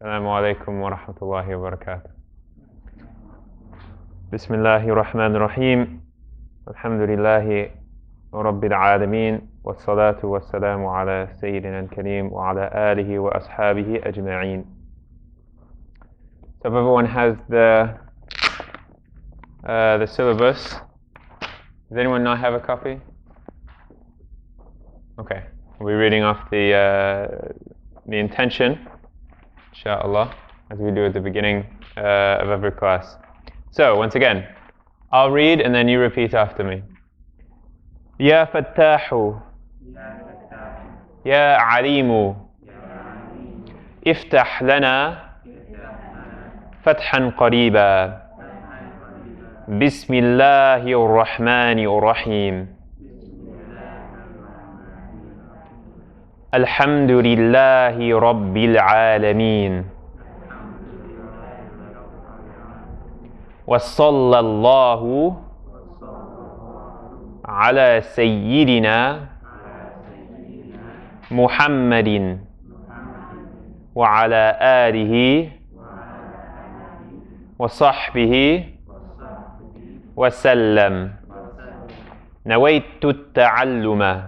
Assalamu alaikum wa rahmatullahi wa barakatuh. Bismillahir Rahmanir Rahim. Alhamdulillahi Rabbil Alameen. Wassalatu wassalamu ala Sayyidina al-Kareem wa ala alihi wa ashabihi ajma'een. So if everyone has the syllabus, does anyone not have a copy? Okay, we'll be reading off the intention, inshallah, as we do at the beginning of every class. So, once again, I'll read and then you repeat after me. Ya Fattahu, Ya Alimu, Iftah lana, Fathan Qariba, Bismillahir Rahmanir Rahim. Alhamdulillahi Rabbil Alameen. وصلى الله على سيدنا محمد وعلى آله وصحبه وسلم. نويت التعلم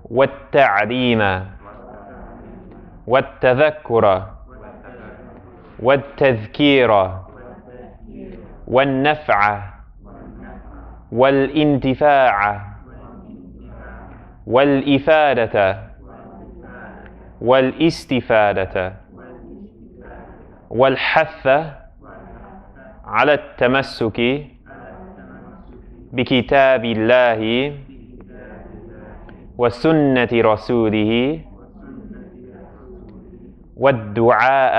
والتعليم والتذكر والتذكير والنفع والانتفاع والإفادة والاستفادة والحث على التمسك بكتاب الله وسنة رسوله والدعاء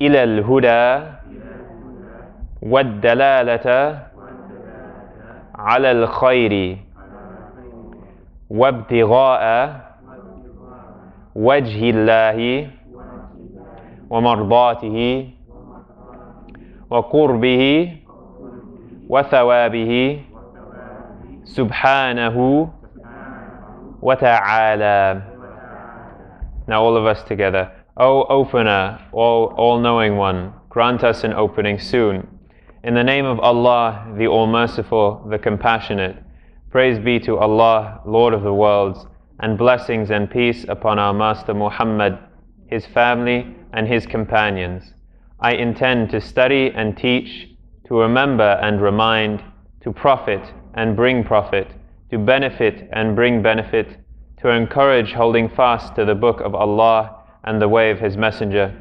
إلى الهدى والدلالة على الخير وابتغاء وجه الله ومرضاته وقربه وثوابه سبحانه وتعالى. Now all of us together. O Opener, All-Knowing One, grant us an opening soon. In the name of Allah, the All-Merciful, the Compassionate, praise be to Allah, Lord of the worlds, and blessings and peace upon our Master Muhammad, his family, and his companions. I intend to study and teach, to remember and remind, to profit and bring profit, to benefit and bring benefit, to encourage holding fast to the Book of Allah and the way of His Messenger,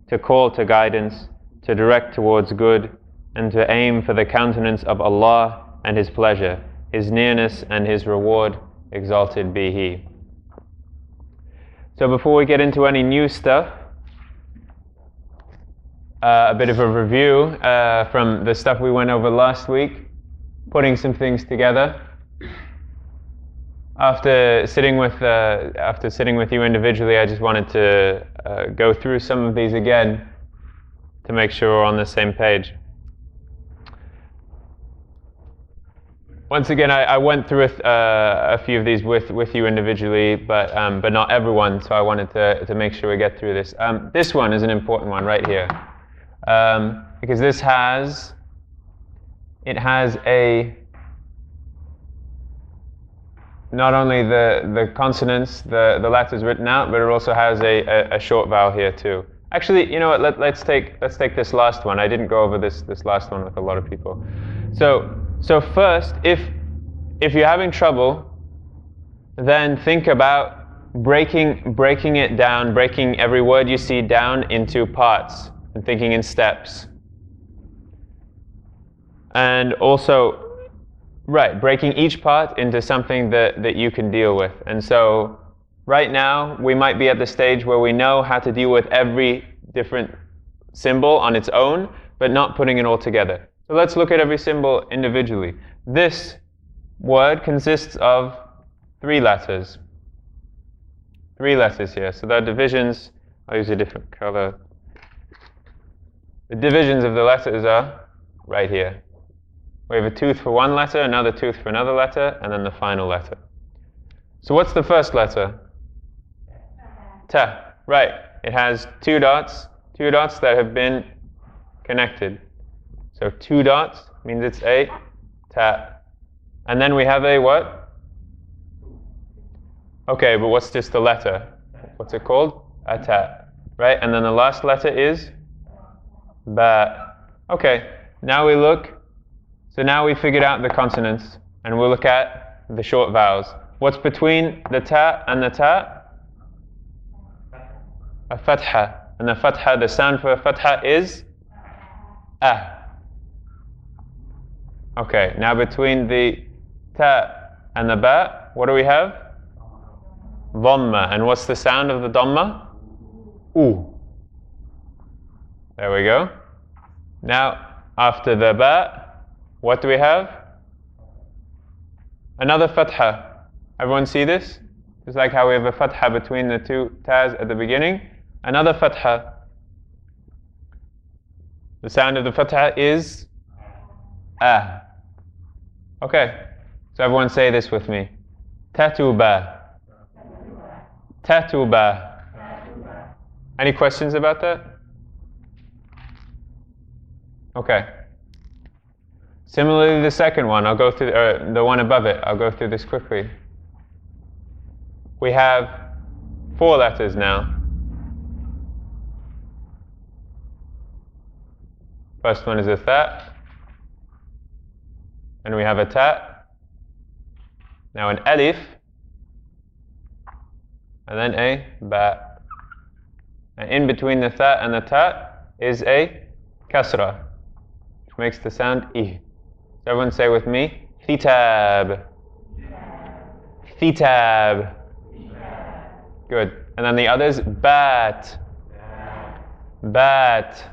to call to guidance, to direct towards good, and to aim for the countenance of Allah and His pleasure, His nearness and His reward, exalted be He. So before we get into any new stuff, a bit of a review from the stuff we went over last week, putting some things together. After sitting with you individually, I just wanted to go through some of these again to make sure we're on the same page. Once again, I went through a few of these with you individually, but not everyone. So I wanted to make sure we get through this. This one is an important one right here, because this has a not only the consonants, the letters written out, but it also has a short vowel here too. Actually, you know what? Let's take this last one. I didn't go over this last one with a lot of people. So first, if you're having trouble, then think about breaking it down, breaking every word you see down into parts, and thinking in steps. And also, breaking each part into something that you can deal with. And so, right now, we might be at the stage where we know how to deal with every different symbol on its own, but not putting it all together. So let's look at every symbol individually. This word consists of 3 letters. 3 letters here. So there are divisions. I'll use a different color. The divisions of the letters are right here. We have a tooth for one letter, another tooth for another letter, and then the final letter. So what's the first letter? Ta. Right. It has two dots that have been connected. So 2 dots means it's a ta. And then we have a what? Okay, but what's just the letter? What's it called? A ta. Right? And then the last letter is ba. Okay, now we look. So now we figured out the consonants, and we'll look at the short vowels. What's between the ta and the ta? A fatha. And the fatha, the sound for a fatha is a. Okay, now between the ta and the ba, what do we have? Dhamma. And what's the sound of the dhamma? U. There we go. Now, after the ba, what do we have? Another fatha. Everyone see this? Just like how we have a fatha between the two tas at the beginning. Another fatha. The sound of the fatha is a. Okay, so everyone say this with me. Tatuba. Tatuba. Any questions about that? Okay. Similarly, the second one, I'll go through, the one above it, I'll go through this quickly. We have 4 letters now. First one is a tha. And we have a ta. Now an alif. And then a ba. And in between the tha and the ta is a kasra, which makes the sound I. So everyone say with me, thitab. Thitab. Good. And then the others, bat. Bat.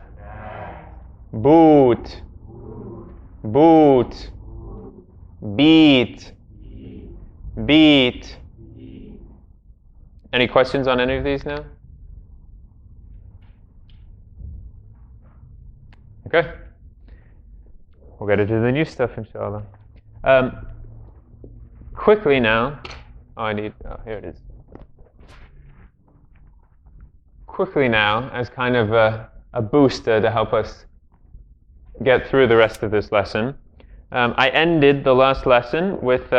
Boot. Boot. Beat. Beat. Any questions on any of these now? Okay. We'll get into the new stuff, inshallah. Quickly now. Here it is. Quickly now, as kind of a booster to help us get through the rest of this lesson. I ended the last lesson with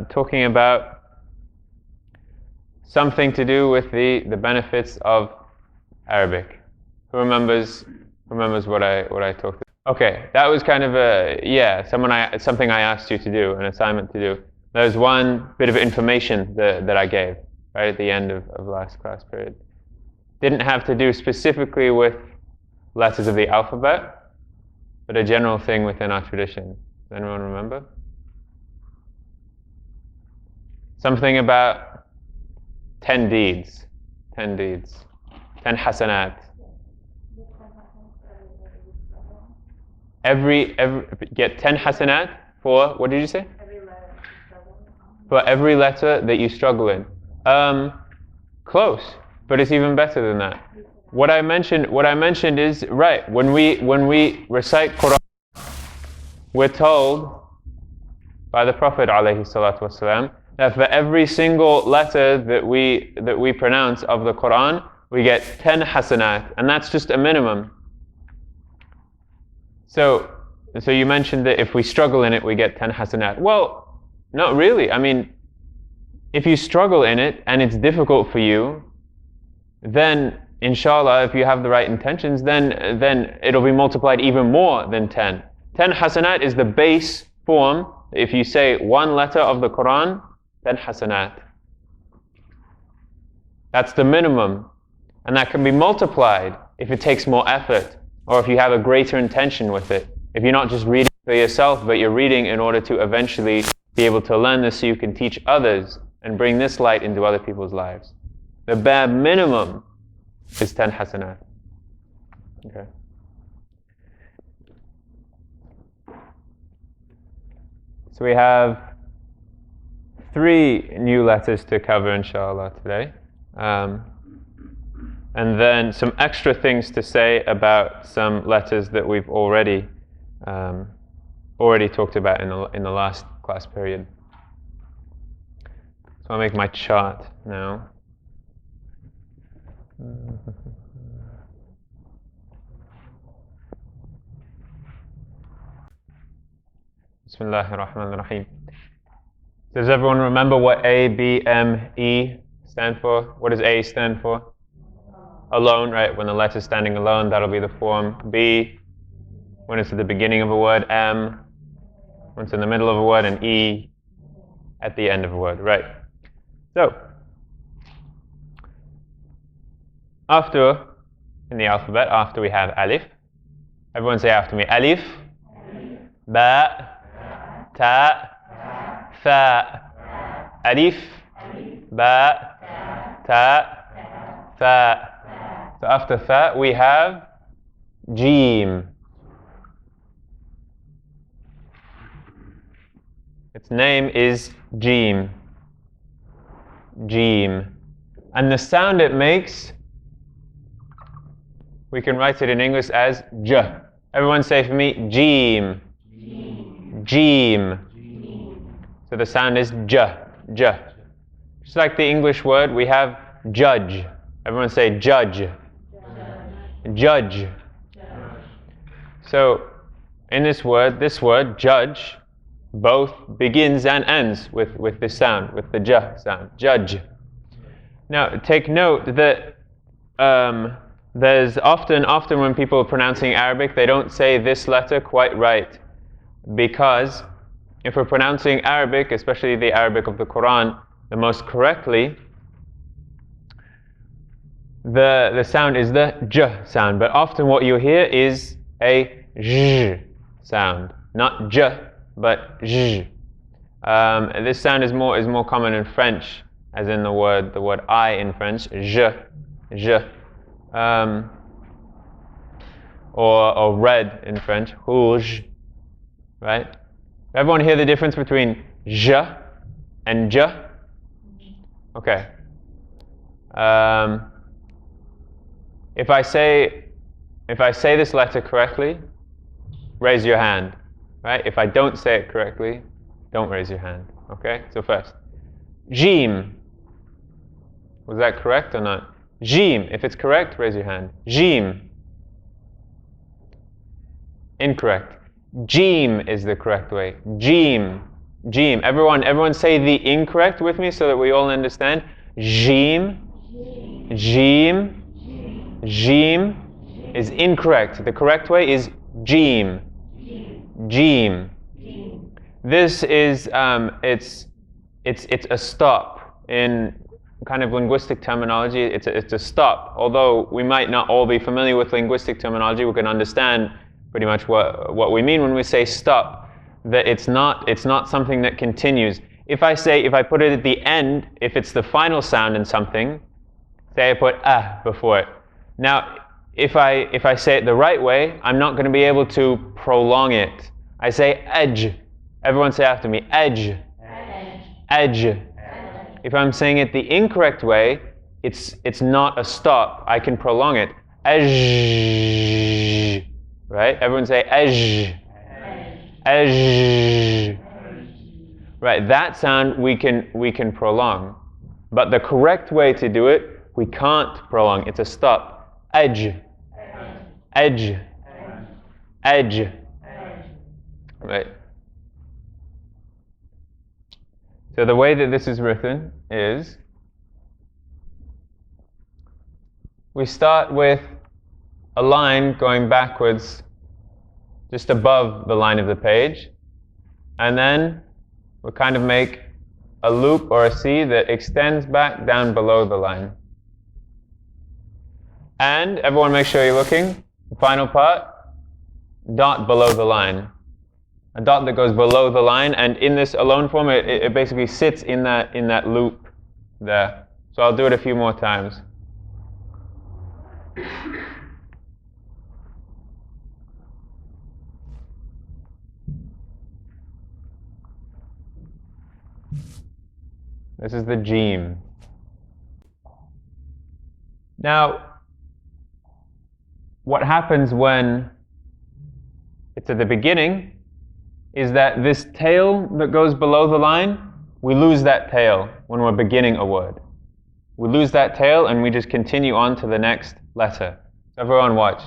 talking about something to do with the benefits of Arabic. Who remembers what I talked about? Okay, that was kind of something I asked you to do, an assignment to do. There's one bit of information that I gave right at the end of last class period. Didn't have to do specifically with letters of the alphabet, but a general thing within our tradition. Does anyone remember? Something about 10 deeds. 10 deeds. 10 hasanat. Every get 10 hasanat for, what did you say? For every letter that you struggle in. Close, but it's even better than that. What I mentioned is right. When we recite Quran, we're told by the Prophet ﷺ that for every single letter that we pronounce of the Quran, we get 10 hasanat, and that's just a minimum. So you mentioned that if we struggle in it, we get 10 hasanat. Well, not really. I mean, if you struggle in it and it's difficult for you, then inshallah, if you have the right intentions, then it'll be multiplied even more than 10. 10 hasanat is the base form. If you say one letter of the Quran, 10 hasanat. That's the minimum. And that can be multiplied if it takes more effort, or if you have a greater intention with it. If you're not just reading for yourself, but you're reading in order to eventually be able to learn this so you can teach others and bring this light into other people's lives. The bare minimum is 10 hasanat. Okay. So we have 3 new letters to cover, inshallah, today. And then some extra things to say about some letters that we've already talked about in the last class period. So I'll make my chart now. Bismillahir Rahmanir Rahim. Does everyone remember what A, B, M, E stand for? What does A stand for? Alone, right? When the letter's standing alone, that'll be the form. B, when it's at the beginning of a word. M, when it's in the middle of a word. And E, at the end of a word, right? So, after, in the alphabet, after we have alif, everyone say after me, alif, ba, ta, tha, alif, ba, ta, tha. So after tha, we have Jiim. Its name is Jiim. Jiim. And the sound it makes, we can write it in English as J. Everyone say for me, Jiim. Jiim. So the sound is J. J. Just like the English word, we have judge. Everyone say judge. Judge. So in this word, judge, both begins and ends with this sound, with the J sound. Judge. Now take note that there's often when people are pronouncing Arabic, they don't say this letter quite right. Because if we're pronouncing Arabic, especially the Arabic of the Quran, the most correctly, the sound is the J sound. But often what you hear is a J sound. Not J, but J. This sound is more common in French, as in the word I in French, je, or red in French, rouge, right? Everyone hear the difference between je and je? Okay. If I say this letter correctly, raise your hand, right? If I don't say it correctly, don't raise your hand. Okay. So first, Jiim. Was that correct or not? Jiim. If it's correct, raise your hand. Jiim. Incorrect. Jiim is the correct way. Jiim. Jiim. Everyone say the incorrect with me so that we all understand. Jiim. Jiim. Jiim is incorrect. The correct way is Jiim. Jiim. This is it's a stop in kind of linguistic terminology. It's a stop. Although we might not all be familiar with linguistic terminology, we can understand pretty much what we mean when we say stop. That it's not something that continues. If I put it at the end, if it's the final sound in something, say I put before it. Now, if I say it the right way, I'm not going to be able to prolong it. I say edge. Everyone say after me, edge. Edge. If I'm saying it the incorrect way, it's not a stop. I can prolong it. Edge. Right? Everyone say edge. Edge. Right, that sound we can prolong. But the correct way to do it, we can't prolong. It's a stop. Edge. Edge. Edge. Right. So the way that this is written is, we start with a line going backwards just above the line of the page, and then we kind of make a loop or a C that extends back down below the line. And everyone make sure you're looking. The final part, dot below the line. A dot that goes below the line, and in this alone form, it basically sits in that loop there. So I'll do it a few more times. This is the Jiim. Now, what happens when it's at the beginning is that this tail that goes below the line, we lose that tail when we're beginning a word. We lose that tail and we just continue on to the next letter. So everyone watch.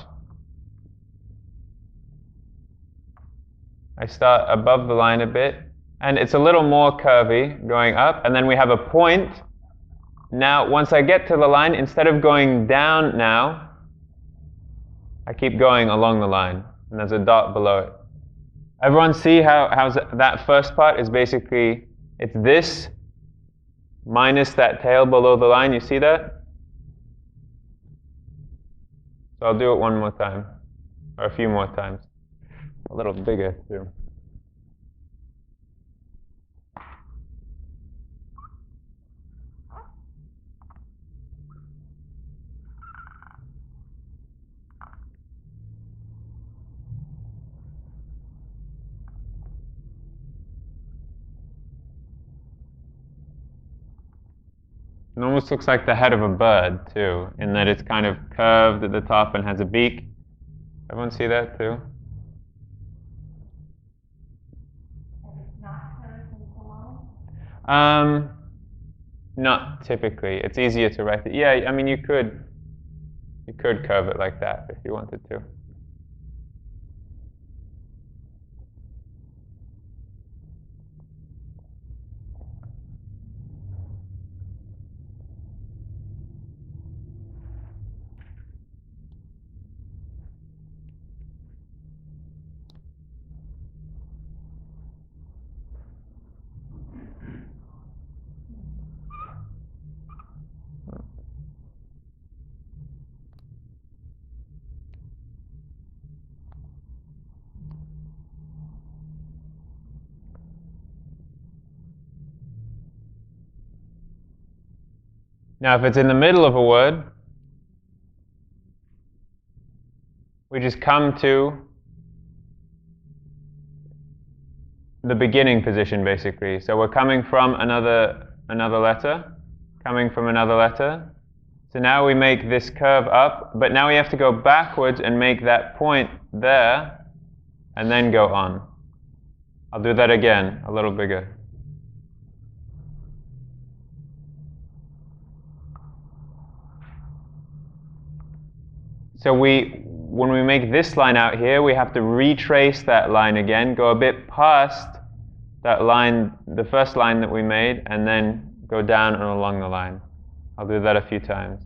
I start above the line a bit, and it's a little more curvy going up, and then we have a point. Now, once I get to the line, instead of going down now, I keep going along the line, and there's a dot below it. Everyone see how that first part is basically, it's this minus that tail below the line, you see that? So I'll do it one more time, or a few more times. A little bigger too. It almost looks like the head of a bird too, in that it's kind of curved at the top and has a beak. Everyone see that too? Not typically. It's easier to write it. Yeah, I mean you could curve it like that if you wanted to. Now, if it's in the middle of a word, we just come to the beginning position, basically. So we're coming from another letter, So now we make this curve up, but now we have to go backwards and make that point there, and then go on. I'll do that again, a little bigger. So when we make this line out here, we have to retrace that line again, go a bit past that line, the first line that we made, and then go down and along the line. I'll do that a few times.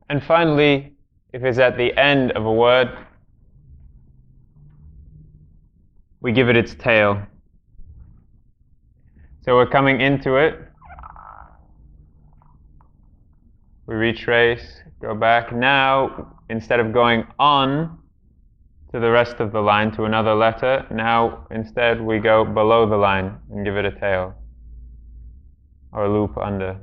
And finally, if it's at the end of a word, we give it its tail. So we're coming into it. We retrace, go back. Now, instead of going on to the rest of the line to another letter, now instead we go below the line and give it a tail, or a loop under.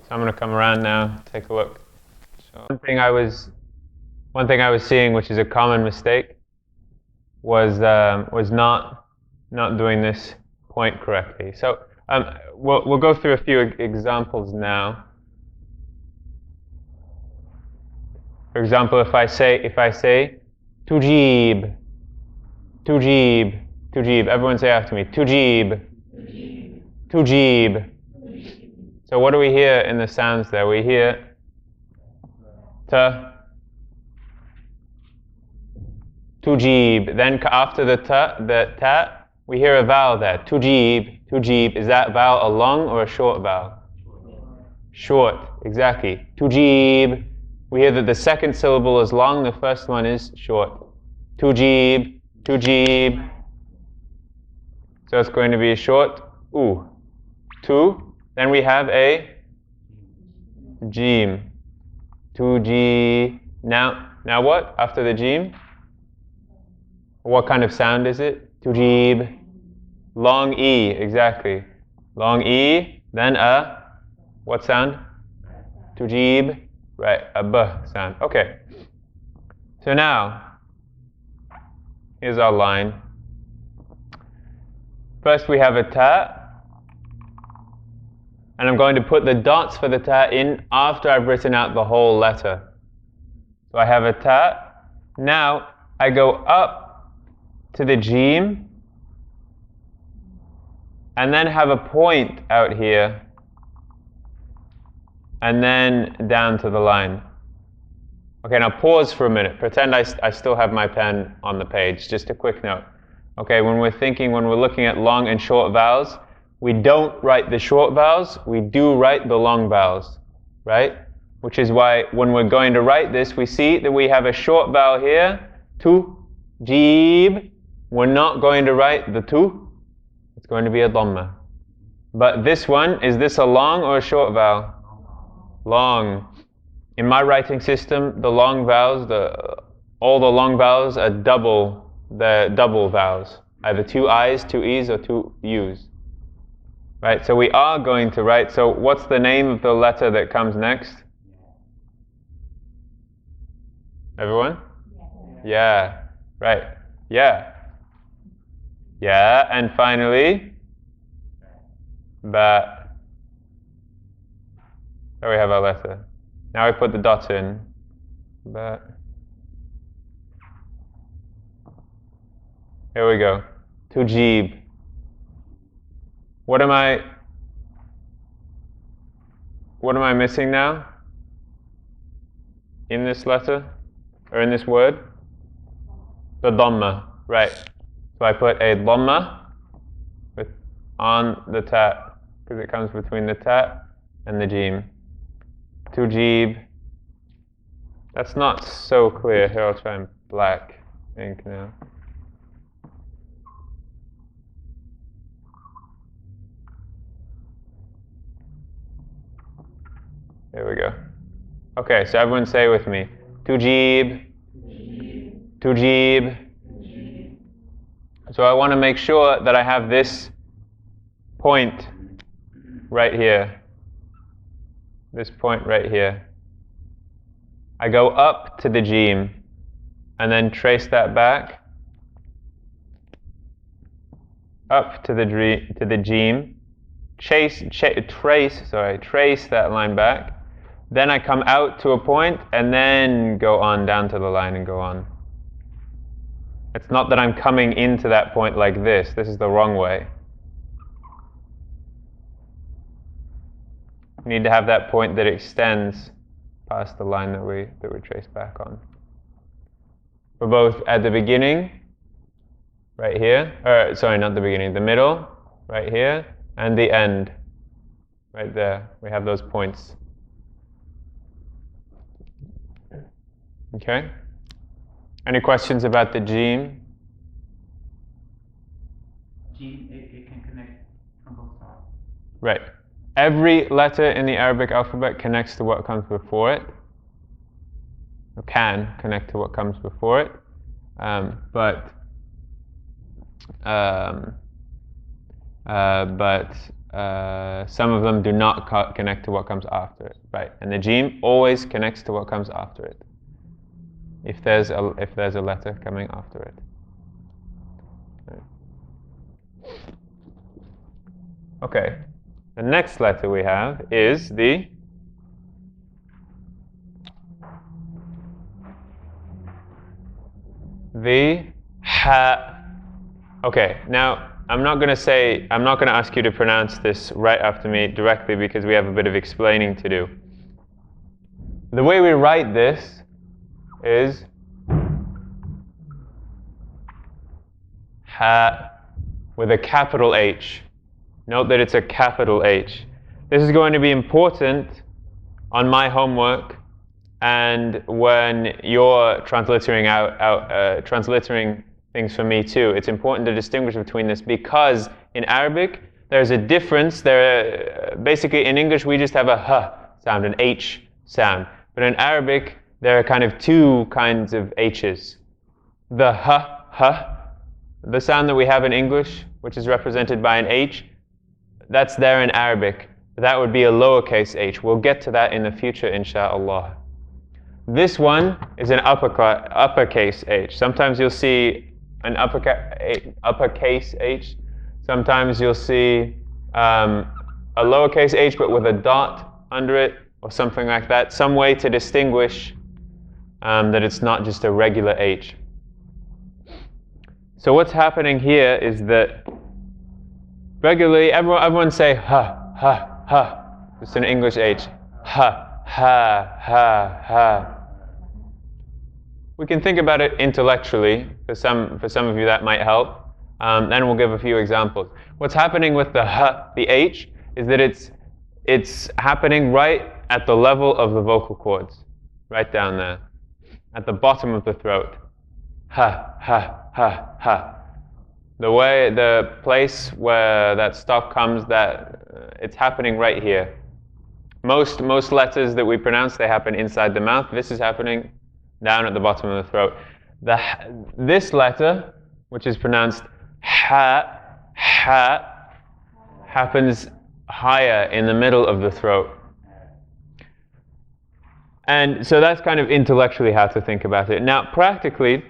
So I'm going to come around now, take a look. So one thing I was seeing, which is a common mistake, was not doing this point correctly. So we'll go through a few examples now. For example, if I say tujib, everyone say after me, tujib. So what do we hear in the sounds there? We hear ta, tujib. Then after the ta, we hear a vowel there. Tujib. Is that vowel a long or a short vowel? Short, exactly. Tujib. We hear that the second syllable is long, the first one is short. Tujib. Tujib. So it's going to be a short U. Tu. Then we have a Jiim. Tuji. Now what? After the Jiim? What kind of sound is it? Tujib. Long E, exactly. Long E, then a, what sound? Tujib. Right, a B sound. Okay. So now, here's our line. First we have a ta, and I'm going to put the dots for the ta in after I've written out the whole letter. So I have a ta. Now I go up to the Jiim, and then have a point out here, and then down to the line. Okay, now pause for a minute. Pretend I still have my pen on the page. Just a quick note. Okay, when we're looking at long and short vowels, we don't write the short vowels, we do write the long vowels, right? Which is why when we're going to write this, we see that we have a short vowel here, tu, jib. We're not going to write the tu, it's going to be a dhamma. But this one, is this a long or a short vowel? Long. In my writing system, the long vowels, all the long vowels are double vowels. Either two I's, two E's, or two U's. Right, so we are going to write, so what's the name of the letter that comes next? Everyone? Yeah. Right. Yeah. Yeah, and finally, ba. There we have our letter. Now we put the dots in. Ba. Here we go. Tujib. What am I missing now? In this letter? Or in this word? The dhamma. Right. So I put a dhamma on the ta, because it comes between the ta and the Jiim. Tujib. That's not so clear. Here, I'll try in black ink now. There we go. Okay, so everyone say with me. Tujib. Tujib. So I want to make sure that I have this point right here. This point right here. I go up to the Jiim and then trace that back. Up to the Jiim. Trace that line back. Then I come out to a point and then go on down to the line and go on. It's not that I'm coming into that point like this. This is the wrong way. You need to have that point that extends past the line that we trace back on. For both at the beginning, right here, or sorry, not the beginning, the middle, right here, and the end, right there. We have those points. Okay? Any questions about the Jiim? Jiim, it can connect from both sides. Right. Every letter in the Arabic alphabet connects to what comes before it, or can connect to what comes before it, but some of them do not connect to what comes after it. Right. And the Jiim always connects to what comes after it. If there's a letter coming after it. Right. Okay. The next letter we have is the ha. Okay, now I'm not going to ask you to pronounce this right after me directly because we have a bit of explaining to do. The way we write this is ha with a capital H. Note that it's a capital H. This is going to be important on my homework and when you're transliterating things for me too. It's important to distinguish between this because in Arabic there's a difference. Basically in English we just have a h sound, an h sound. But in Arabic there are kind of two kinds of h's. The h, the sound that we have in English, which is represented by an h, that's there in Arabic. That would be a lowercase h. We'll get to that in the future, inshaAllah. This one is an uppercase h. Sometimes you'll see an uppercase h. Sometimes you'll see a lowercase h but with a dot under it or something like that. Some way to distinguish that it's not just a regular h. So what's happening here is that regularly everyone say ha. It's an English H. Ha. We can think about it intellectually. For some of you that might help. Then we'll give a few examples. What's happening with the the H, is that it's happening right at the level of the vocal cords, right down there, at the bottom of the throat. Ha. The place where that stop comes, it's happening right here. Most letters that we pronounce, they happen inside the mouth. This is happening down at the bottom of the throat. This letter, which is pronounced ha, happens higher in the middle of the throat. And so that's kind of intellectually how to think about it. Now, practically,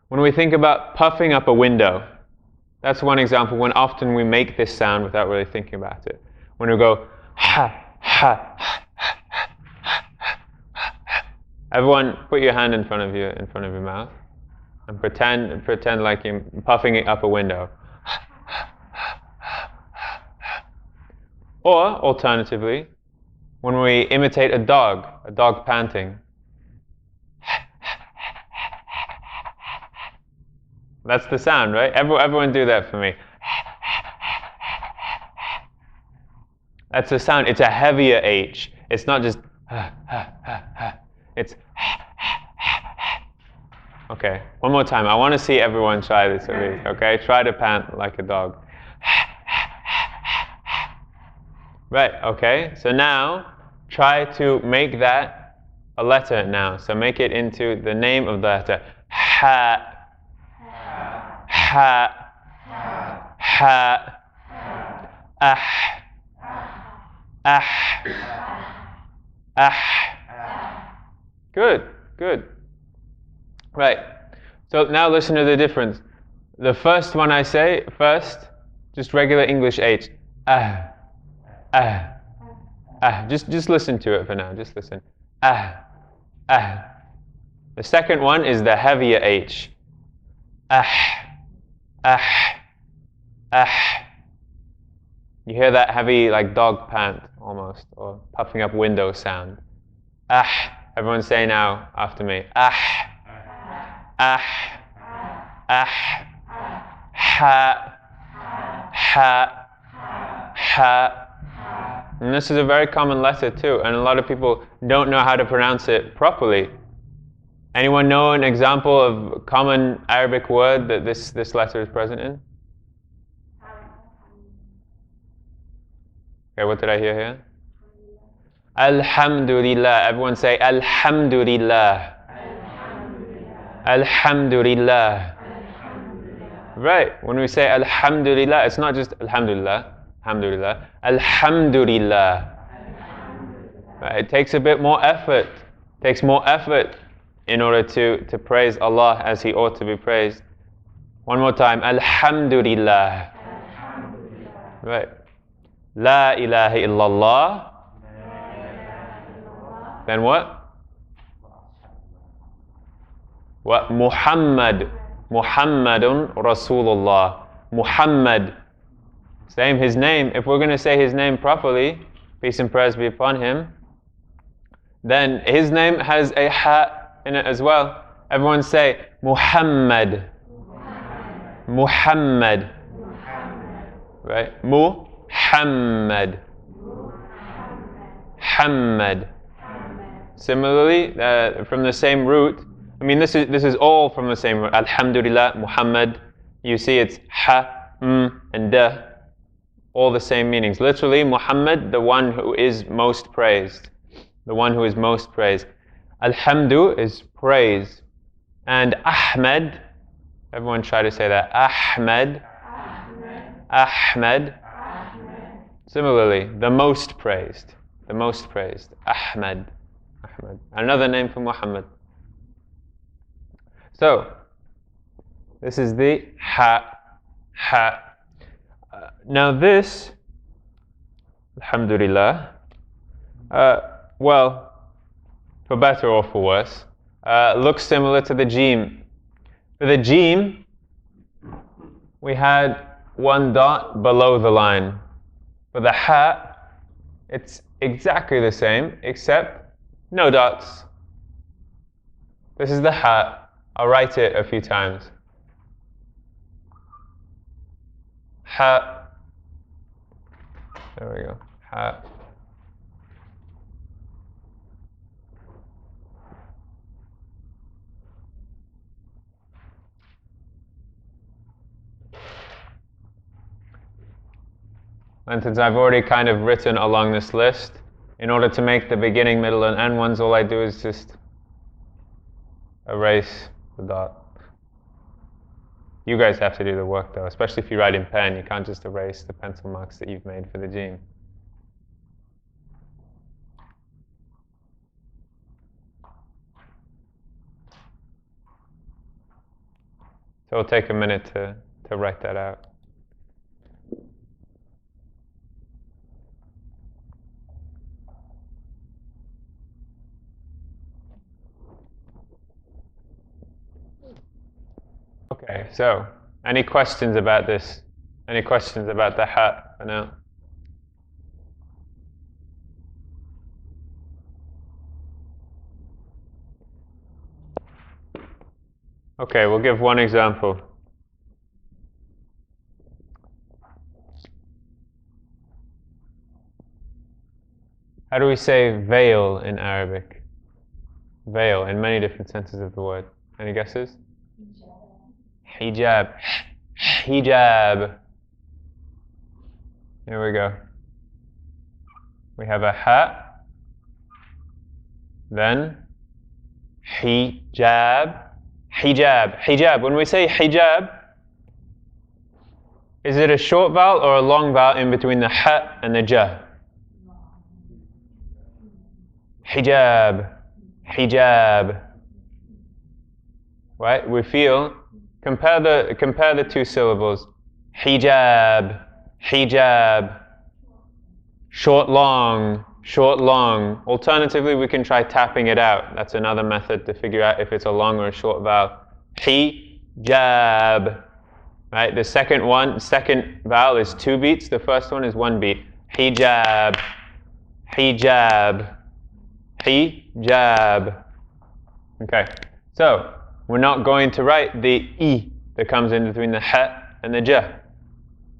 when we think about puffing up a window, that's one example when often we make this sound without really thinking about it. When we go ha. Everyone, put your hand in front of your mouth and pretend like you're puffing it up a window. Or alternatively, when we imitate a dog panting. That's the sound, right? Everyone do that for me. That's the sound. It's a heavier H. It's not just It's okay. One more time. I want to see everyone try this at least. Okay? Try to pant like a dog. Right. Okay. So now try to make that a letter now. So make it into the name of the letter. Ha. Good. Right. So now listen to the difference. The first one I say first, just regular English H. Just listen to it for now. Just listen. The second one is the heavier H. You hear that heavy, like dog pant almost, or puffing up window sound. Everyone say now after me. Ha. And this is a very common letter too, and a lot of people don't know how to pronounce it properly. Anyone know an example of a common Arabic word that this letter is present in? Okay, what did I hear here? Alhamdulillah. Everyone say Alhamdulillah. Alhamdulillah. Right. When we say Alhamdulillah, it's not just Alhamdulillah. Alhamdulillah. Right. It takes a bit more effort. It takes more effort in order to praise Allah as He ought to be praised. One more time. Alhamdulillah. Right. La ilaha illallah. Then what? What? Muhammadun Rasulullah. Muhammad. Same, his name. If we're going to say his name properly, peace and prayers be upon him, then his name has a ha in it as well. Everyone say Muhammad. Muhammad. Right? Muhammad. Hamad. Similarly, from the same root, I mean, this is all from the same word. Alhamdulillah, Muhammad. You see, it's ha, and da, all the same meanings. Literally, Muhammad, the one who is most praised. The one who is most praised. Alhamdu is praise. And Ahmed, everyone try to say that. Ahmed. Ahmed. Similarly, the most praised. The most praised. Ahmed. Ahmed. Another name for Muhammad. So, this is the ha. Ha. Now this, alhamdulillah, well, for better or for worse, looks similar to the Jiim. For the Jiim, we had one dot below the line. For the ha, it's exactly the same, except no dots. This is the ha. I'll write it a few times. Ha. There we go. Ha. And since I've already kind of written along this list, in order to make the beginning, middle, and end ones, all I do is just erase the dot. You guys have to do the work though, especially if you write in pen. You can't just erase the pencil marks that you've made for the Jiim. So it'll take a minute to write that out. Okay, so any questions about this? Any questions about the ha for now? Okay, we'll give one example. How do we say veil in Arabic? Veil, in many different senses of the word. Any guesses? Hijab. Hijab. Here we go. We have a ha, then hijab. Hijab. Hijab. When we say hijab, is it a short vowel or a long vowel in between the ha and the ja? Hijab. Hijab. Right? We feel. Compare the two syllables. Hijab. Hijab. Short, long. Short, long. Alternatively, we can try tapping it out. That's another method to figure out if it's a long or a short vowel. Hijab. Right? The second vowel is 2 beats. The first one is 1 beat. Hijab. Hijab. Hijab. Okay. So, we're not going to write the E that comes in between the ha and the ja.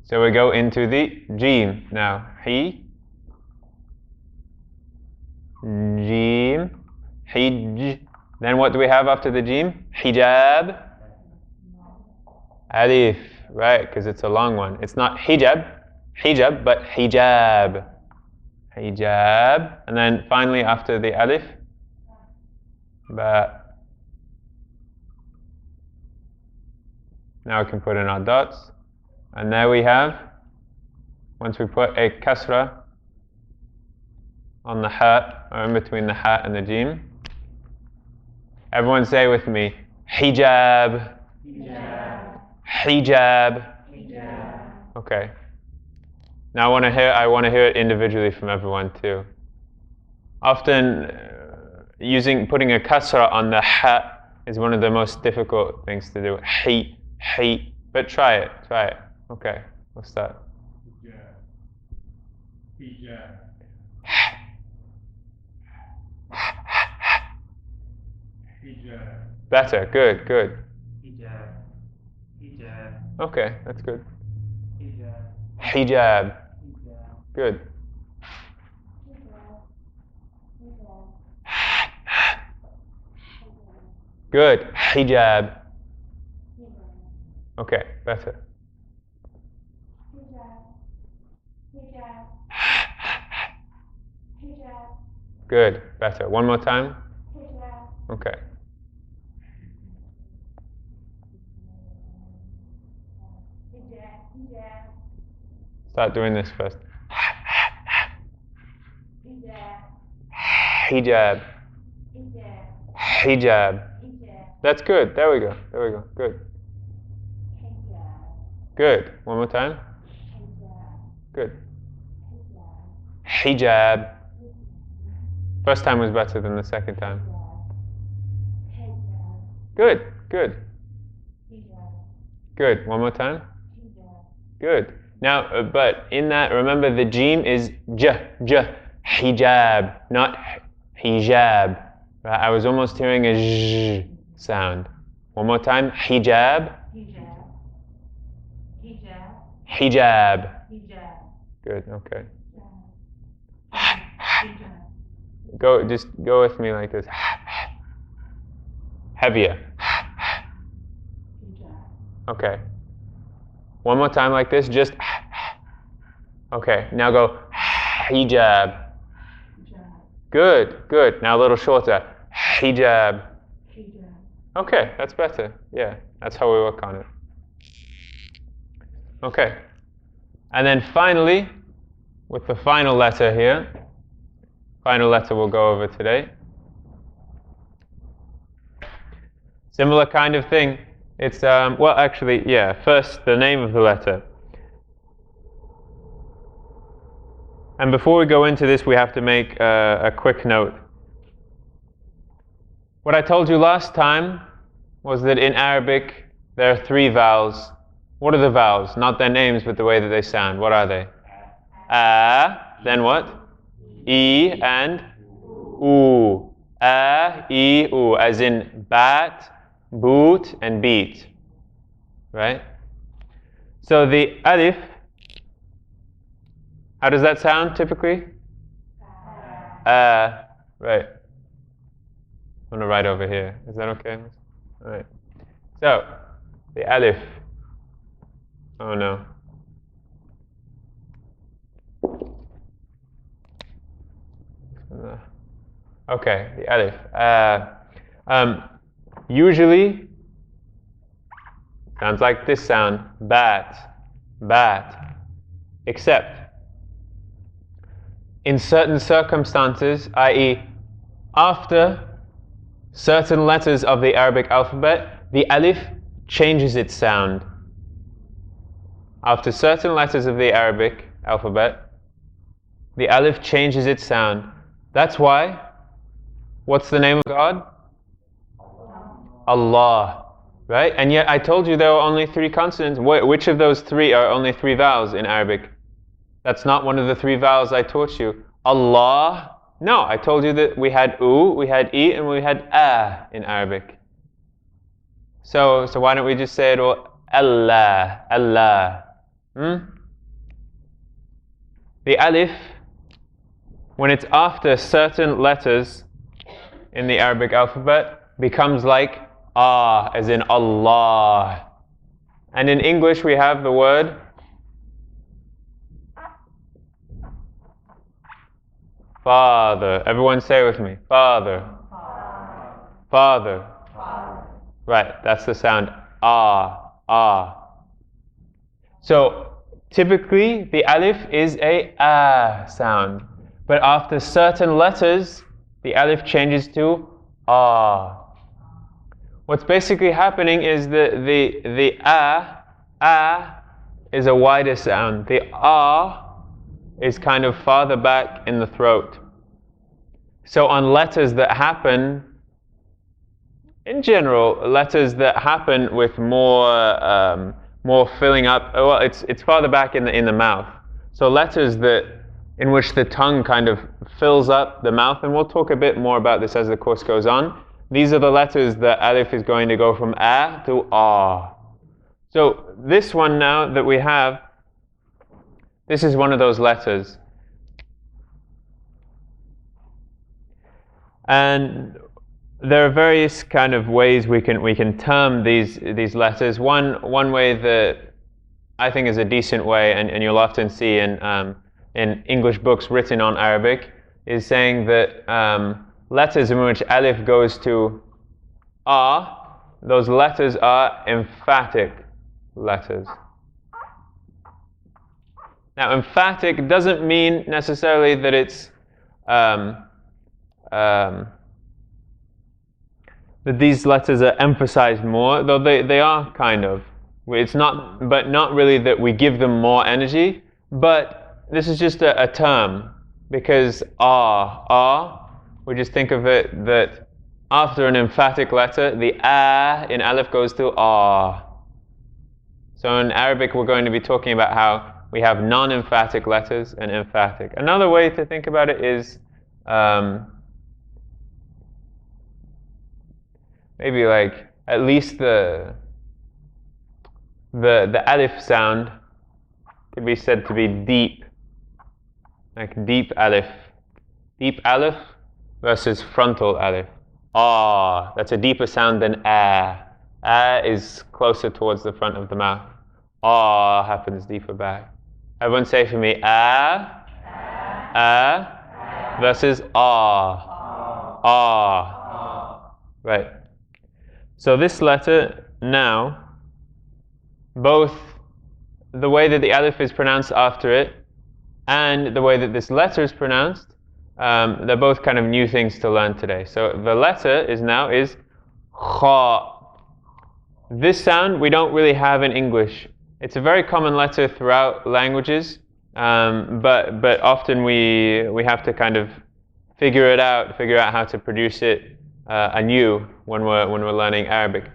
So we go into the Jiim now. Jiim. Hij. Then what do we have after the Jiim? Hijab. Alif. Right, because it's a long one. It's not hijab, but hijab. Hijab. And then finally after the alif, ba. Now we can put in our dots. And there we have, once we put a kasra on the ha, or in between the ha and the Jiim. Everyone say with me, hijab. Hijab. Hijab. Hijab. Okay. Now I want to hear it individually from everyone too. Often putting a kasra on the ha is one of the most difficult things to do. Hi, but try it. Okay, what's that? Hijab. Hijab. Better, good. Hijab. Okay, that's good. Hijab. Hijab. Good. Good. Hijab. Okay, better. Good, better. One more time. Okay. Start doing this first. Hijab. Hijab. That's good. There we go. There we go. Good. Good. One more time. Good. Hijab. First time was better than the second time. Good. Good. Good. One more time. Good. Now, but in that, remember the Jiim is j, hijab, not hijab. Right? I was almost hearing a zh sound. One more time. Hijab. Hijab. Good. Okay. Just go with me like this. Heavier. Okay. One more time like this, just okay, now go hijab. Good, good. Now a little shorter. Hijab. Okay, that's better. Yeah, that's how we work on it. Okay. And then finally, with the final letter here, final letter we'll go over today. Similar kind of thing. It's, well actually, yeah, first the name of the letter. And before we go into this, we have to make a quick note. What I told you last time was that in Arabic, there are 3 vowels. What are the vowels? Not their names, but the way that they sound. What are they? A, then what? E and U. A, E, U, as in bat, boot, and beat. Right? So the alif, how does that sound typically? Right. I'm going to write over here. Is that okay? All right. So, the alif. Oh no. Okay, the alif. Usually, sounds like this sound. Bat. Bat. Except, in certain circumstances, i.e., after certain letters of the Arabic alphabet, the alif changes its sound. After certain letters of the Arabic alphabet, the alif changes its sound. That's why, what's the name of God? Allah. Right? And yet I told you there were only 3 consonants. Which of those 3 are only 3 vowels in Arabic? That's not one of the 3 vowels I taught you. Allah. No, I told you that we had U, we had E, and we had A in Arabic. So why don't we just say it all? Allah, Allah. The alif, when it's after certain letters in the Arabic alphabet, becomes like Ah, as in Allah. And in English we have the word Father. Everyone say it with me. Father. Father. Right, that's the sound. Ah, ah. So, typically, the alif is a sound. But after certain letters, the alif changes to ah. What's basically happening is that the is a wider sound. The is kind of farther back in the throat. So on letters that happen, in general, letters that happen with more filling up, well, it's farther back in the mouth. So letters in which the tongue kind of fills up the mouth, and we'll talk a bit more about this as the course goes on. These are the letters that alif is going to go from a to ah. So this one now that we have, this is one of those letters. And there are various kind of ways we can term these letters. One way that I think is a decent way, and you'll often see in English books written on Arabic, is saying that letters in which alif goes to those letters are emphatic letters. Now, emphatic doesn't mean necessarily that it's that these letters are emphasized more, though they are kind of. It's not, but not really that we give them more energy. But this is just a term, because we just think of it that after an emphatic letter, the in alif goes to . So in Arabic, we're going to be talking about how we have non-emphatic letters and emphatic. Another way to think about it is maybe like at least the alif sound could be said to be deep, like deep alif versus frontal alif. That's a deeper sound than . Is closer towards the front of the mouth. Happens deeper back. Everyone say for me, versus Right. So this letter now, both the way that the alif is pronounced after it and the way that this letter is pronounced, they're both kind of new things to learn today. So the letter is Khaa. This sound we don't really have in English. It's a very common letter throughout languages, but often we have to kind of figure out how to produce it anew when we're learning Arabic.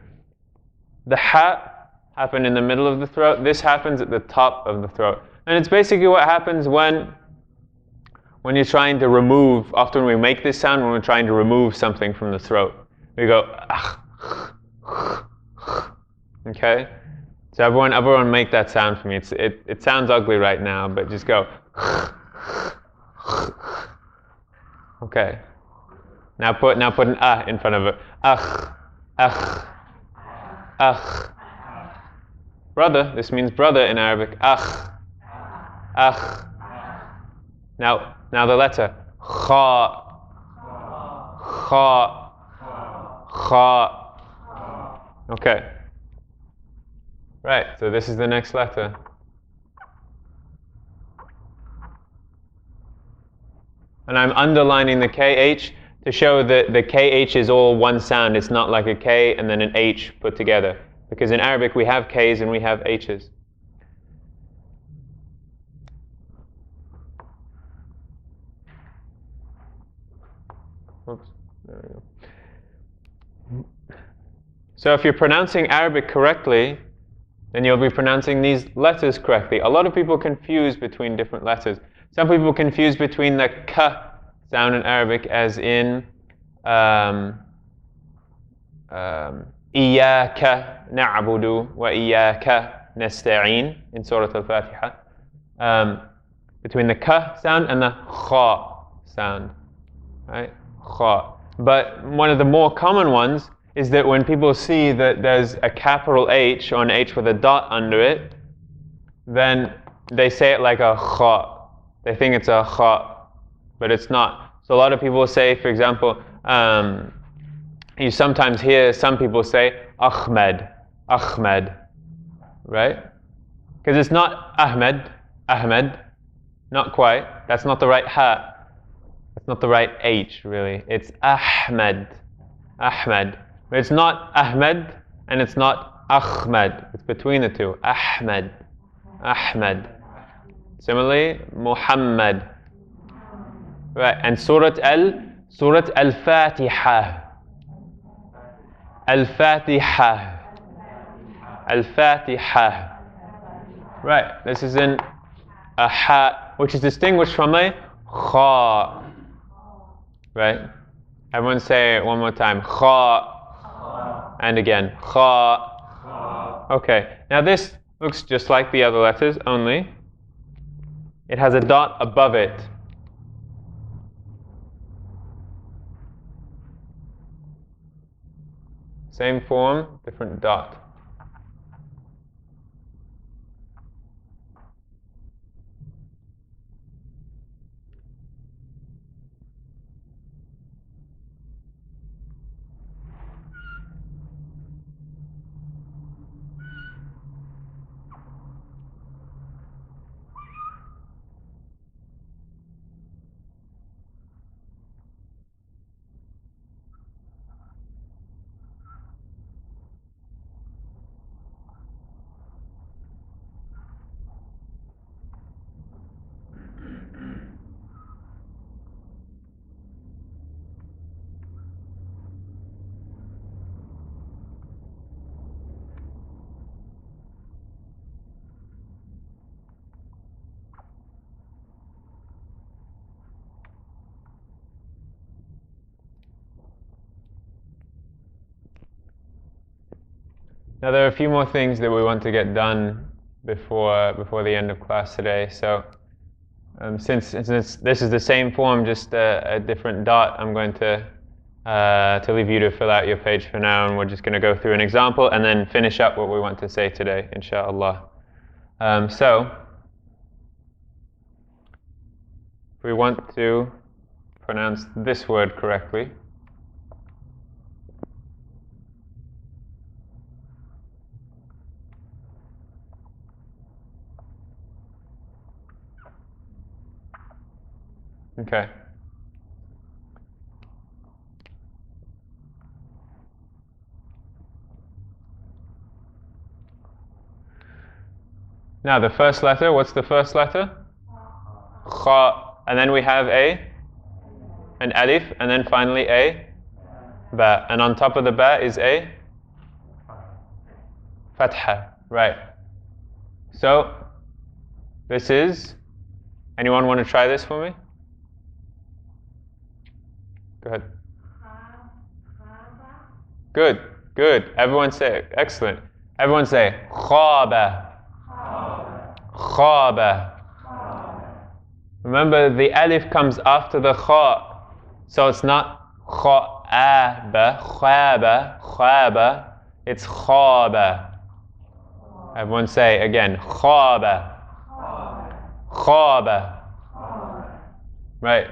The ha happen in the middle of the throat. This happens at the top of the throat, and it's basically what happens when you're trying to remove. Often we make this sound when we're trying to remove something from the throat. We go okay. So everyone make that sound for me. It sounds ugly right now, but just go. Okay. Now put an in front of it. Brother. This means brother in Arabic. Now the letter Khaa. Okay. Right, so this is the next letter. And I'm underlining the KH to show that the KH is all one sound. It's not like a K and then an H put together. Because in Arabic we have Ks and we have Hs. Oops, there we go. So if you're pronouncing Arabic correctly, then you'll be pronouncing these letters correctly. A lot of people confuse between different letters. Some people confuse between the K sound in Arabic as in إياك نعبد وإياك نستعين in Surah Al-Fatiha. Between the K sound and the Khaa sound. Right? Khaa. But one of the more common ones is that when people see that there's a capital H or an H with a dot under it, then they say it like a Khaa. They think it's a Khaa, but it's not. So a lot of people say, for example, you sometimes hear some people say Ahmed, right? Because it's not Ahmed, not quite. That's not the right Ha. That's not the right H, really. It's Ahmed. But it's not Ahmed and it's not Ahmed. It's between the two. Ahmed. Similarly, Muhammad. Right, and Surah Al-Fatiha. Al-Fatiha. Right, this is in a Ha, which is distinguished from a Khaa. Right? Everyone say it one more time. Khaa. And again. Khaa. Okay, now this looks just like the other letters, only it has a dot above it. Same form, different dot. Now there are a few more things that we want to get done before the end of class today. So since this is the same form, just a different dot, I'm going to leave you to fill out your page for now, and we're just going to go through an example and then finish up what we want to say today, inshallah. So if we want to pronounce this word correctly, okay. Now the first letter, what's the first letter? Khaa. And then we have an alif, and then finally a ba. And on top of the ba is a fatha. Right. So this is, anyone want to try this for me? Go ahead. Good, good. Everyone say it. Excellent. Everyone say khaba. Khaba. Remember, the alif comes after the kha, so it's not khaba, khaba, khaba. It's khaba. Everyone say again, khaba. Khaba. Right.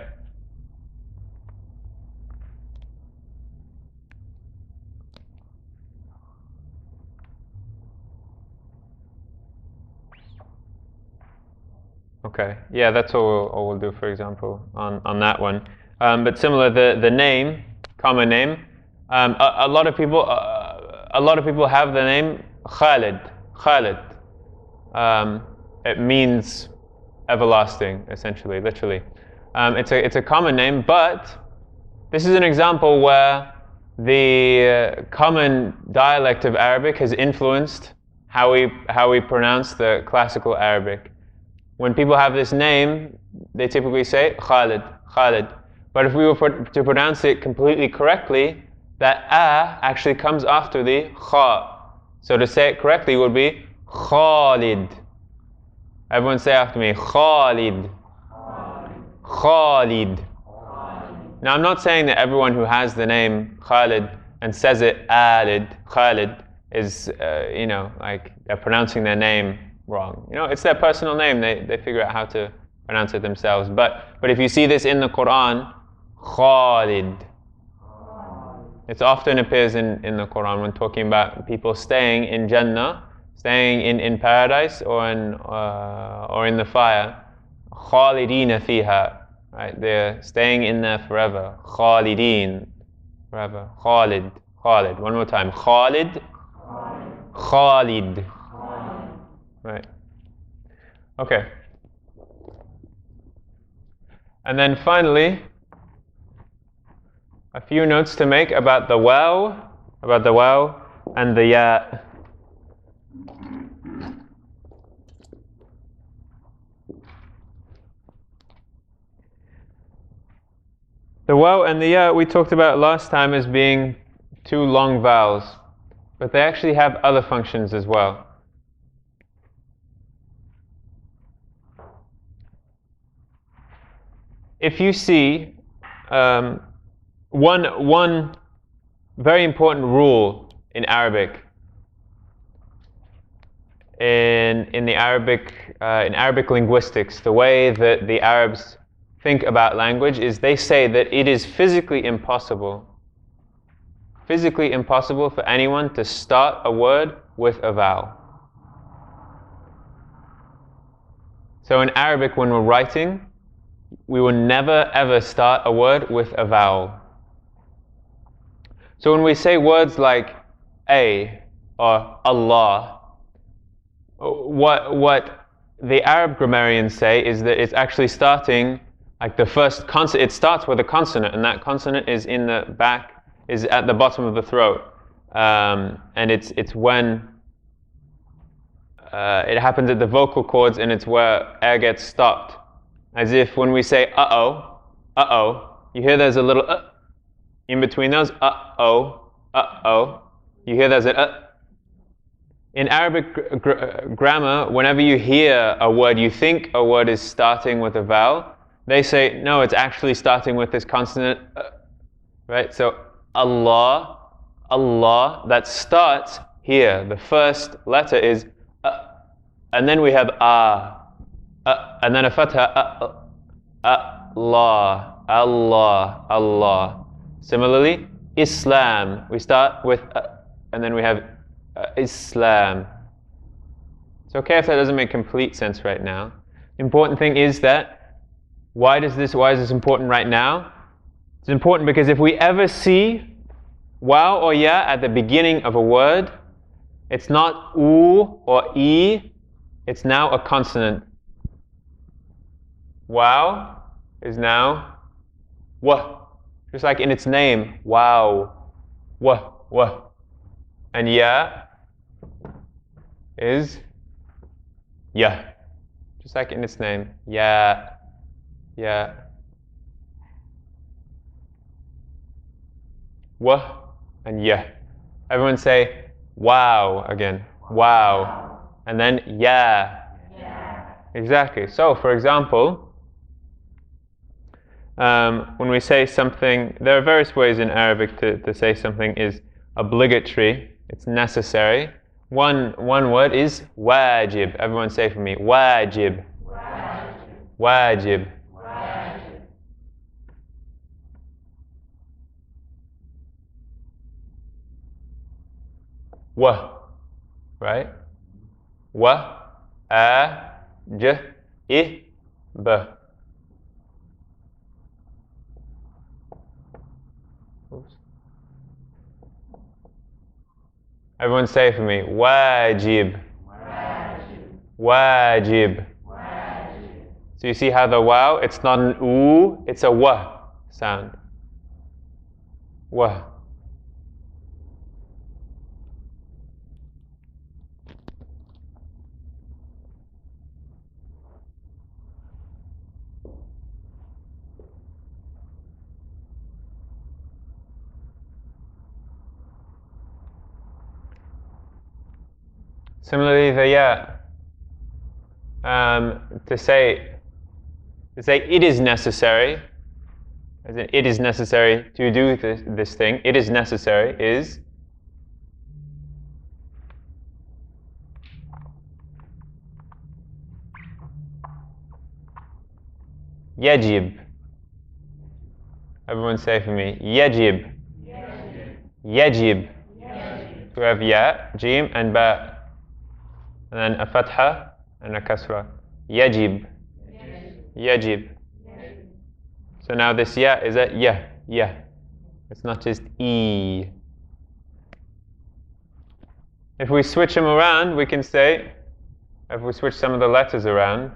Okay, yeah, that's all we'll do, for example, on that one. But similar, the name, common name. A lot of people have the name Khalid. Khalid. It means everlasting, essentially, literally. It's a common name, but this is an example where the common dialect of Arabic has influenced how we pronounce the classical Arabic. When people have this name, they typically say Khalid, Khalid. But if we were to pronounce it completely correctly, that a actually comes after the kha. So to say it correctly would be Khalid. Everyone say after me, Khalid. Khalid. Now I'm not saying that everyone who has the name Khalid and says it Alid, Khalid, is like they're pronouncing their name wrong. It's their personal name. They figure out how to pronounce it themselves. But if you see this in the Quran, Khalid. It often appears in the Quran when talking about people staying in Jannah, staying in paradise or in the fire. Khalidina fiha. Right? They're staying in there forever. Khalidin. Forever. Khalid. Khalid. One more time. Khalid. Khalid. Right. Okay. And then finally, a few notes to make about the Waaw, and the Ya. The Waaw and the Ya we talked about last time as being two long vowels, but they actually have other functions as well. If you see one very important rule in Arabic. In Arabic linguistics, the way that the Arabs think about language is they say that it is physically impossible for anyone to start a word with a vowel. So in Arabic, when we're writing, we will never ever start a word with a vowel. So when we say words like a or Allah, what the Arab grammarians say is that it's actually starting like the first consonant. It starts with a consonant, and that consonant is in the back, is at the bottom of the throat, and it's when it happens at the vocal cords, and it's where air gets stopped. As if when we say uh-oh, you hear there's a little in between those, uh-oh, you hear there's a In Arabic grammar, whenever you hear a word, you think a word is starting with a vowel, they say, no, it's actually starting with this consonant, right? So Allah, that starts here. The first letter is and then we have and then a fatha, Allah. Similarly, Islam, we start with and then we have Islam. It's okay if that doesn't make complete sense right now. The important thing is that why is this important right now? It's important because if we ever see wow or ya at the beginning of a word, it's not u or e, it's now a consonant. Wow is now wa, just like in its name, wow, wa. And ya is ya, just like in its name, ya. Wa and ya. Everyone say wow again. Wow. And then ya. Exactly. So, for example, when we say something, there are various ways in Arabic to say something is obligatory. It's necessary. One word is wajib. Everyone say for me, wajib. Wajib. Wa, right? Wa, a, j, I, b. Oops. Everyone say for me, wajib. Wajib. So you see how the wow, it's not an oo, it's a wa sound. Wa. Similarly, the ya, to say it is necessary, as in it is necessary to do this thing, it is necessary is yajib. Everyone say for me, yajib. Yajib. So we have ya, jiim, and ba. And then a fatha and a kasra. Yajib. Yajib. So now this ya is a ya. It's not just e. If we switch them around, we can say, if we switch some of the letters around,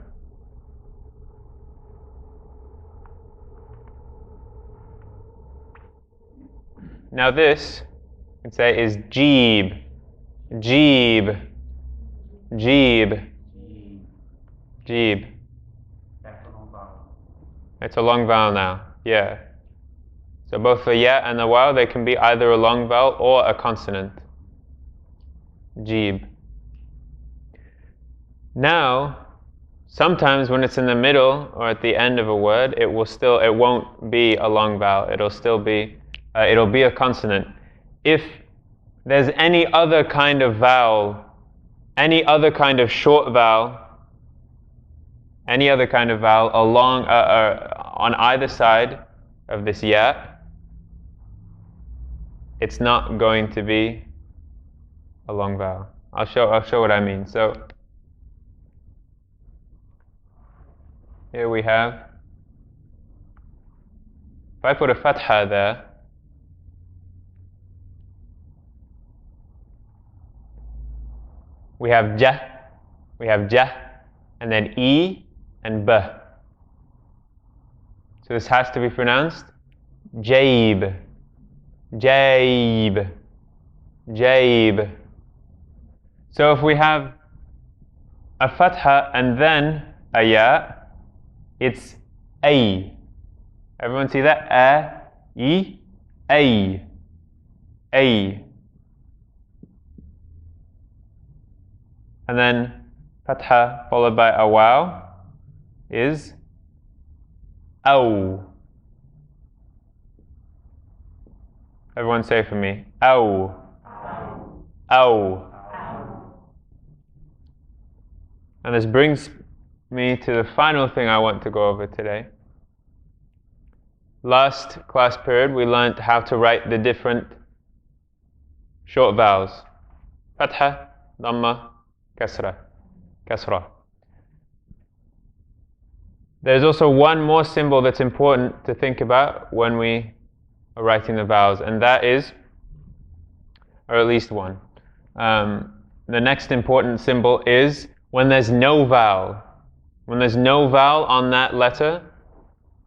now this, we can say is jeeb. Jeeb. It's a long vowel now, yeah. So both the ya and the wow, they can be either a long vowel or a consonant. Jeeb. Now, sometimes when it's in the middle or at the end of a word, it won't be a long vowel. It'll be a consonant. If there's any other kind of vowel, any other kind of short vowel, any other kind of vowel along on either side of this ya, it's not going to be a long vowel. I'll show what I mean. So here we have, if I put a fatha there, we have jah, and then e and b. So this has to be pronounced jaib, jaib, jaib. So if we have a fatha and then a ya, it's ay. Everyone see that? A, ay, ay. And then fatha followed by a wow is aw. Everyone say for me, aw, aw. And this brings me to the final thing I want to go over today. Last class period we learned how to write the different short vowels. Fatha, Dhamma, Kasra, Kasra. There's also one more symbol that's important to think about when we are writing the vowels, and that is, or at least one. The next important symbol is when there's no vowel. When there's no vowel on that letter,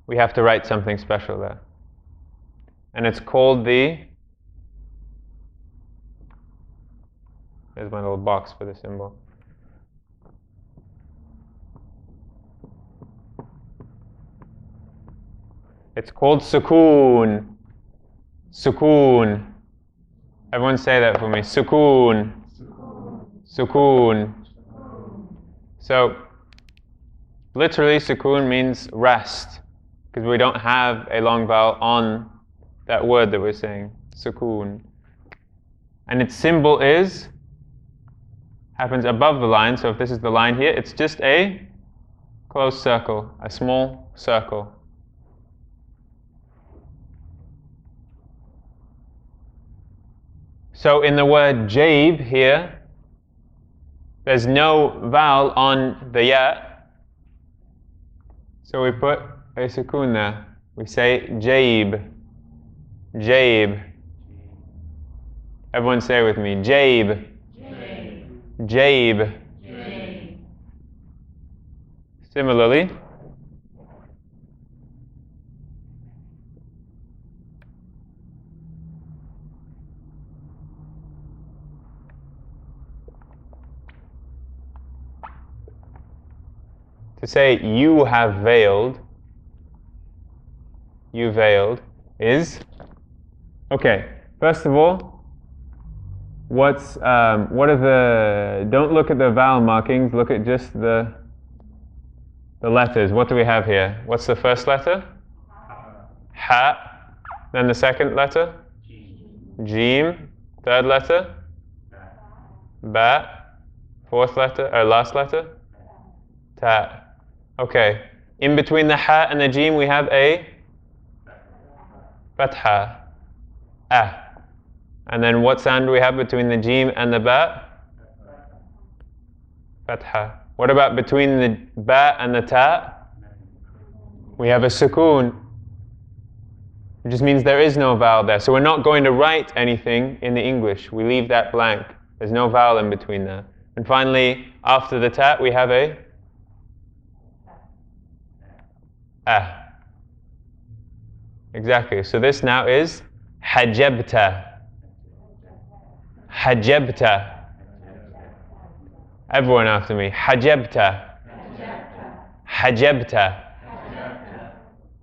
we have to write something special there. And it's called the, there's my little box for the symbol. It's called Sukuun. Sukuun. Everyone say that for me. Sukuun. Sukuun. So, literally, Sukuun means rest, because we don't have a long vowel on that word that we're saying. Sukuun. And its symbol happens above the line. So if this is the line here, it's just a closed circle, a small circle. So in the word jaib here, there's no vowel on the ya. So we put a sukoon there. We say jaib, jaib. Everyone say it with me, jaib, jaib. Similarly, to say you have veiled, you veiled, is, okay, first of all, what are the, don't look at the vowel markings, look at just the letters. What do we have here? What's the first letter? Ha. Then the second letter? Jiim. Third letter? Ba. Fourth letter, or last letter? Ta. Okay. In between the ha and the jiim we have a fatha. Ah. And then what sound do we have between the jiim and the ba? Fatha. What about between the ba and the ta? We have a sukoon. It just means there is no vowel there. So we're not going to write anything in the English. We leave that blank. There's no vowel in between there. And finally, after the ta, we have a ah. Exactly. So this now is hajabta. Hajabta. Everyone after me. Hajabta. Hajabta.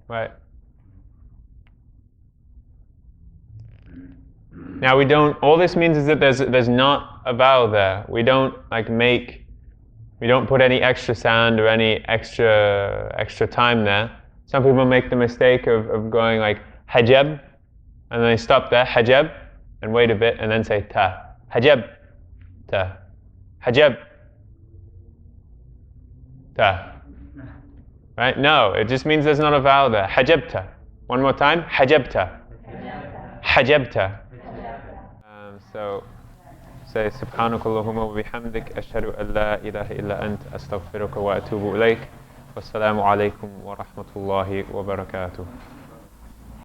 Right. Now we don't, all this means is that there's not a vowel there. We don't we don't put any extra sound or any extra time there. Some people make the mistake of going like hajab, and then they stop there, hajab, and wait a bit and then say ta. Hajab, ta. Hajab, ta. Right? No, it just means there's not a vowel there. Hajabta. One more time. Hajabta. Hajabta. So say Subhanakallahumma wa bihamdik ashhadu an la ilaha illa ant astaghfiruka wa atubu ilayk. Wassalamu alaikum wa rahmatullahi wa barakatuh.